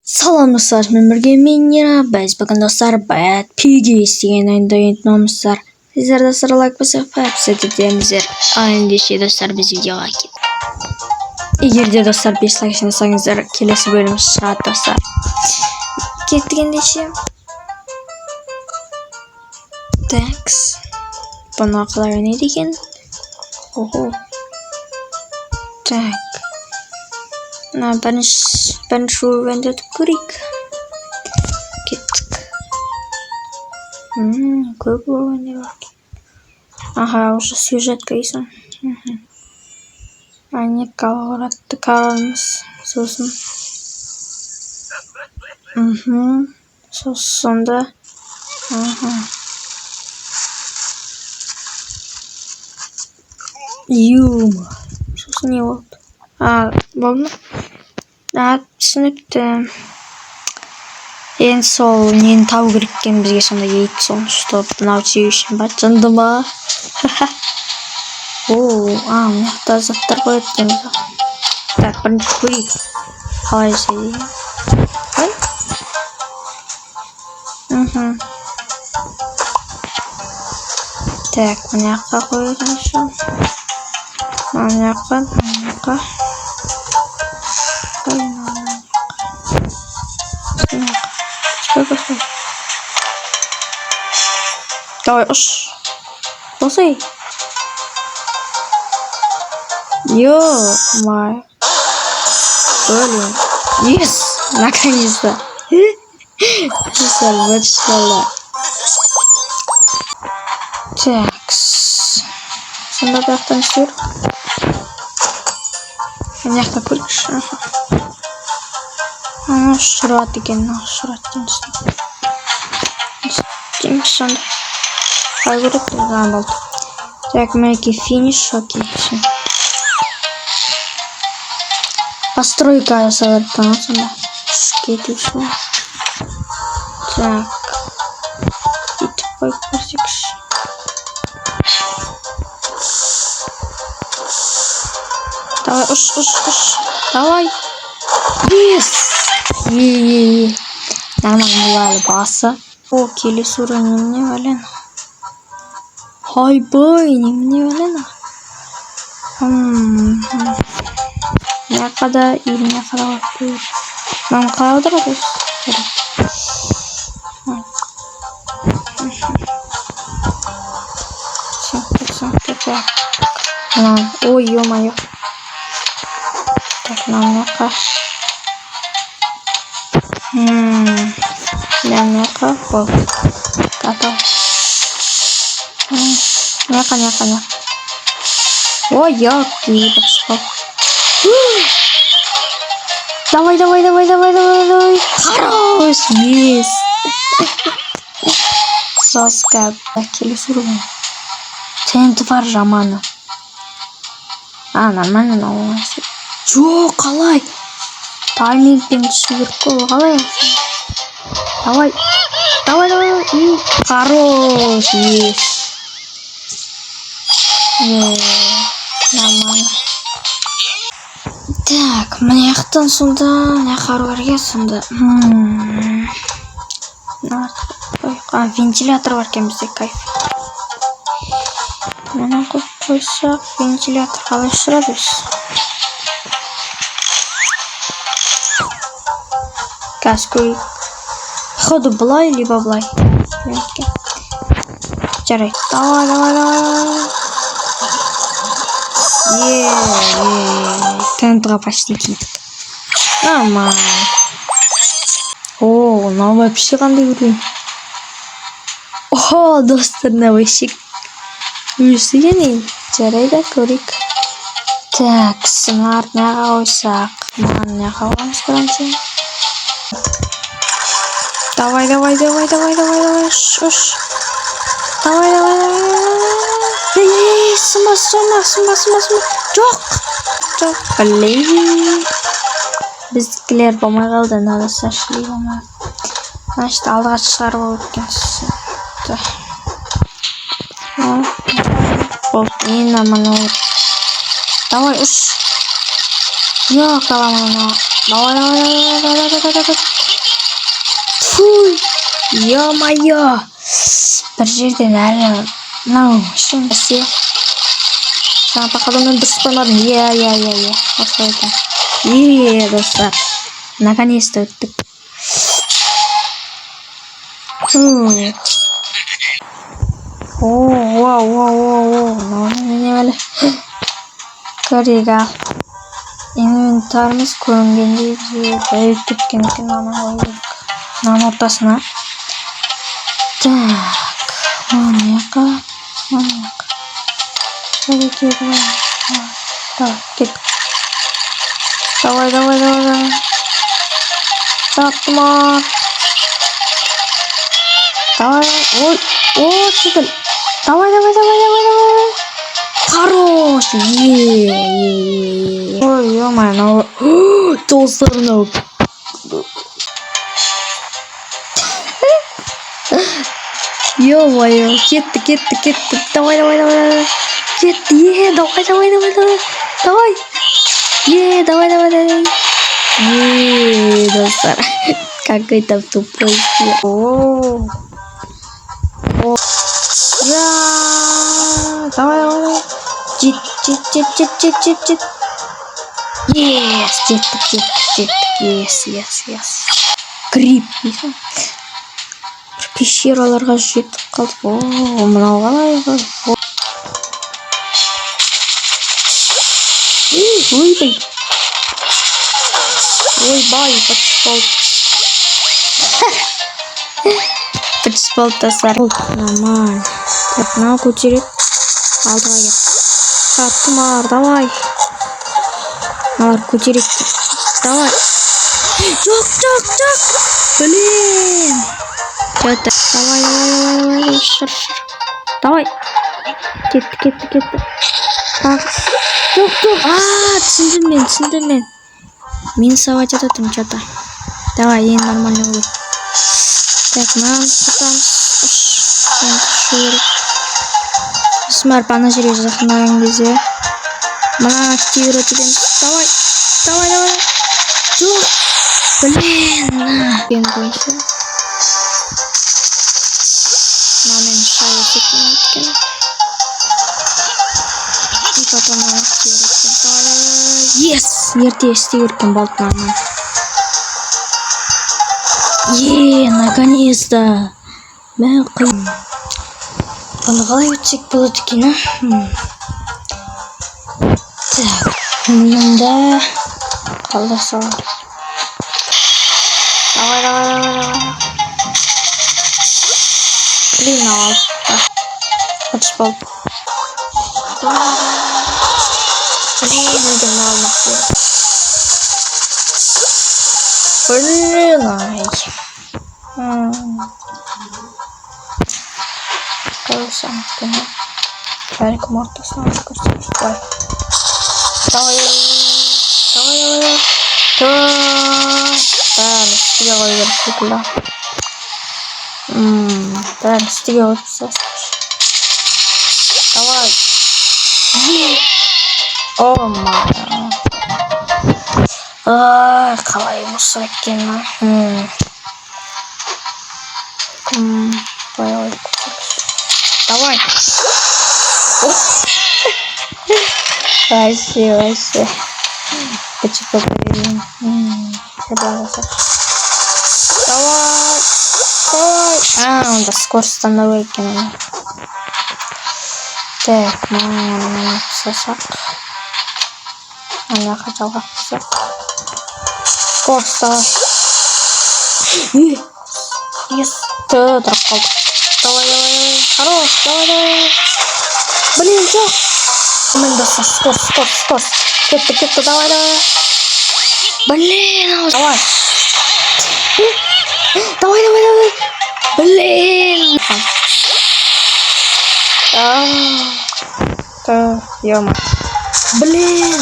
Салам достар, мен бірге біз бүгін достар Bad Piggies деген ойынды ойнайтынымыздар. Сіздер достар лайк басып өтеміздер. Ендеше достар біз видеоға кеттік. Егер де достар 5 лайк жасаңыздар, келесі бөлім шығады достар. Кеттік ендеше. Такс. Бұны қалай ойнайды екен? Ого. Так. Бірінші уровенді өтіп көрейік. Кеттік. Көп уровенде бар. Ага, уже сюжетка ейсің. Ане колоратты қарамыз. Сосын. Сонда. Сосын не болды? Болды ма? Түсінікті. Енді сол нені табу керек екен бізге сонда ейік сол что мынау тию үшін ба? Жынды ма? Мына жақта заттар қояды екен. Так, бірінші көрейік. Қалай жасайды? Так, мына жаққа қойған. Мына жаққа. Давай, Посой. Ё-моё. Блин. Yes! Наконец-то. Такс. Сонда бақтан сүйір. Мына жақта көрікші. Шұрат екен. Демек сонда. Қалай көріп тұрған болды. Так, мәке финиш. Окей. Постройка жасалып тұрған сонда. Кетуші. Так. Үйтіп қойып көрсекші. Давай, Давай. Yes! Нормально болады басы. Келесі уровень не валена. Хайбай, не валена. Мына или мына қарап қойып. Мынаны қарап отырады осы. Ой, ё-моё. Так, мына жаққа. Мына болды. Готов. Мына. Ой, ёпки, попал. Давай. Хорош, есть. Соска. Келесі уровень. Сен твар жаманы. Нормально науыласы. Жоқ, қалай? Таймингпен түсу керек қой, қалай? Давай. Хорош, есть. Нормально. Так, мына жақтан сонда, мына қаруға сонда. Вентилятор бар екен бізде, кайф. Мына қойсақ, вентилятор қалай шығады біз? Газ көрейік. Ходу былай, либо былай. Жарайды. Давай. Тентға почти кеттік. Нормально. Мынау вообще қандай уровень. Достар, вообще үйірсіген ей. Жарайды, көрейік. Так, сыңарнаға ойсақ. Маған қауғамыз көрінсен. Давай. Давай. Сынба. Жоқ. Блин. Біздікілер болмай қалды. Надо сашли болмай. Значит, алдыға шығарып алып өткенсіз. Болды. Нормально. Давай, Жоқ, аламана. Давай, давай, давай, давай, давай, давай. Фу, ё-моё. Бір жерден әлі мынау шынбесе. Жаңа походу дұрыс қоймадым. Иә. Осылай екен. Достар. Наконец-то өттік. Вау. Мынау әлі. Көреге. Инвентарымыз көрінгенде бізге бәйіп кеткен екен мынаның ортасына. Так. Мынаяққа. Так, кет. Давай. Чаптыма. Давай. Ой, чекіл. Давай. Хорош. Ой, ё-моё. Достар. Ё-моё, кетті. Давай. Кетті. Давай. Достар. Какой-то тупой. Давай. Жет. Жеттік. Крип. Пещераларға жетіп қалдық. Мынау қалай. Ойбай, почти достар. Нормально. Так, мынау көтерек. Алдыға кет. Шаттымар, давай. Алар көтерек. Давай. Жоқ. Блин. Что-то. Давай. Шыр. Давай. Кетті. Так. Жоқ. Түсіндім мен. Мен савать ететім что-то. Давай, ең нормально будет. Так, мынаны тұтамыз. Смар пана жерге жақындаған кезде мынаны активировать етеміз. Давай. Жоқ. Блин. Мен бойынша. Мынаны шай ететін. И потом активировать. Yes! Ерте істегеркен болды нормально. Наконец-то. Мен қиын. Оны қалай өтсек болады екен, Так, мында қалдырса. Давай. Блин, алды. Қытыш болды. Блин, алмақ. Блин, ай. Короче, бәрекім ортасына көрсетіп. Давай. Бәрін істеге қойып секілді. Бәрін істеге қойып. Давай. О, май. Қалай мұса екен. Давай. Вообще. Почему проверим? Давай. Он до скорости становой кинул. Так, мы сосак. Я хотел как сосак. Скорость давай. Yes. Ты дракол. Давай. Хорош. Давай. Блин, что? Команда скорость. Кетті. Давай. Блин, давай. Давай. Блин. Ё-моё. Блин.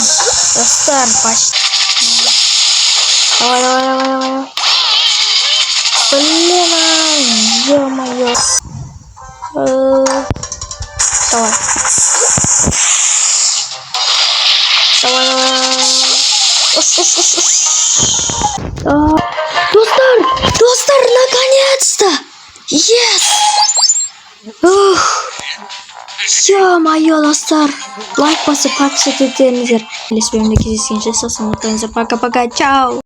Достар почти. Давай. Блин, ё-моё. Давай. Уш. Yes! Ё-моё, достар! Лайк басып, подписывайтесь. Келесі бөлімде кездескенше сау саламатта болыңыздар. Пока-пока. Чао!